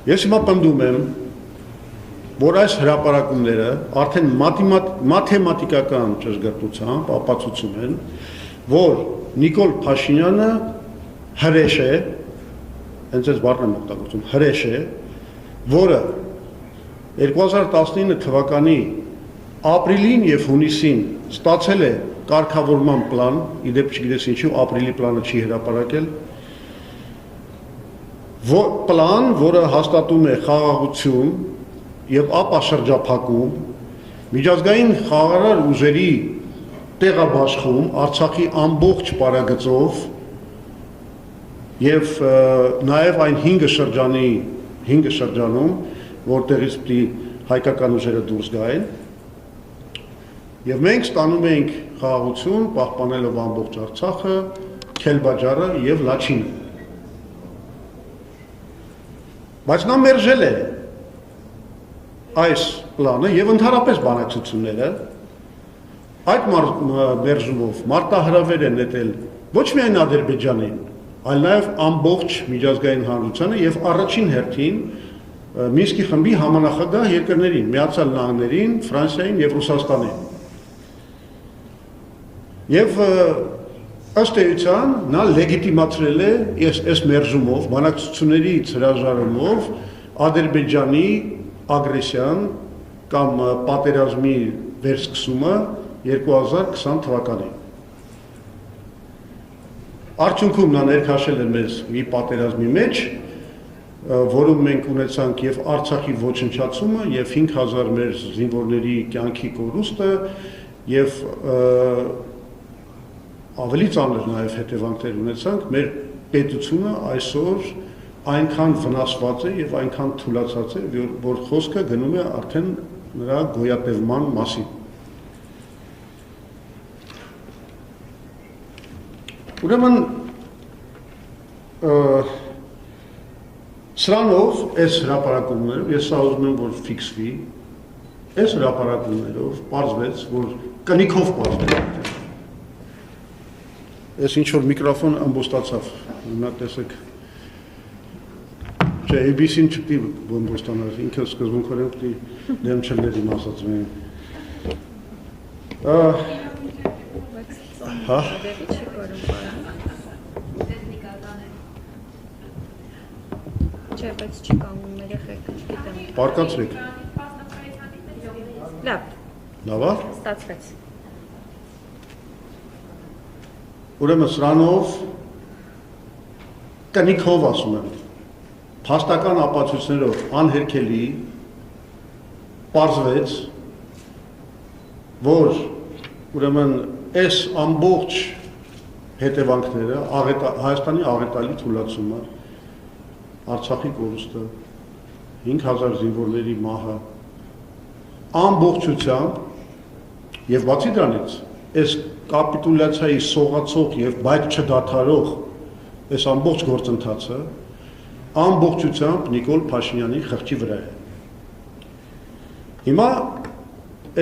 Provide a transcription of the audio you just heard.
Ես հիմա պնդում եմ, որ այս հրապարակումները արդեն մաթեմատիկական ճշգրտությամբ ապացուցում են, որ Նիկոլ Փաշինյանը հրեշ է, հենց այս բառն եմ օգտագործում, հրեշ է, որը 2019 թվականի ապրիլին եւ հունիսին ստացել է կարգավորման պլան, իդեպ չգիտես ինչու ապրիլի պլանը չի հրապարակել, պլան, որը հաստատում է խաղաղություն եւ ապաշրջափակում, միջազգային խաղաղարար ուժերի տեղաբաշխում Արցախի ամբողջ պարագծով եւ նաեւ այն 5 շրջանում, որտեղից պիտի հայկական ուժերը դուրս գային, եւ մենք ստանում ենք խաղաղություն, պահպանելով ամբողջ Արցախը, Քելբաջարը եւ Լաչինը։ Բայց նա մերժել է այս պլանը եւ ընդհանրապես բանակցությունները, այդ մերժումով մարտահրավեր է նետել ոչ միայն Ադրբեջանին, այլ նաեւ ամբողջ միջազգային հանրությանը եւ առաջին հերթին Մինսկի խմբի համանախագահ երկրներին, Միացյալ Նահանգներին, Ֆրանսիային եւ Ռուսաստանին։ Եվ ըստ էության նա լեգիտիմացրել է այս մերժումով, բանակցություններից հրաժարումով Ադրբեջանի ագրեսիան կամ պատերազմի վերսկսումը 2020 թվականին։ Արդյունքում նա ներքաշել է մեզ մի պատերազմի մեջ, որում մենք ունեցանք եւ Արցախի ոչնչացումը եւ 5000 մեր զինվորների կյանքի կորուստը եւ ավելի ծանր նաեւ հետևանքներ ունեցանք, մեր պետությունը այսօր այնքան վնասված է եւ այնքան թուլացած է, որ խոսքը գնում է արդեն նրա գոյատևման մասին։ Ուրեմն սրանով այս հրապարակումներով ես սա ուզում եմ որ ֆիքսվի, այս հրապարակումներով պարզվեց, որ կնիքով պարզվեց։ Այս ինչ որ միկրոֆոն ամբոստացավ, նա տեսեք։ Չէ, ABC-ին չպետք է բոմբոստանալ, ինքը սկզբունքորեն պետք է դեմ չլներ իմ ասածին։ Հա։ Չէ, բայց չի կանգնում երեխեք, չգիտեմ։ Պարկացրեք։ Լավ։ Լավ է։ Ստացվեց։ Ուրեմն սրանով կնիքով ասում եմ, փաստական ապացույցներով անհերքելի պարզվեց, որ ուրեմն այս ամբողջ հետևանքները Հայաստանի աղետալի թուլացումը, Արցախի կորուստը, 5000 զինվորների մահը, ամբողջությամբ եւ բացի դրանից, այս կապիտուլյացիայի սողացող եւ բայց չդադարող այս ամբողջ գործընթացը ամբողջությամբ Նիկոլ Փաշինյանի խղճի վրա է։ Հիմա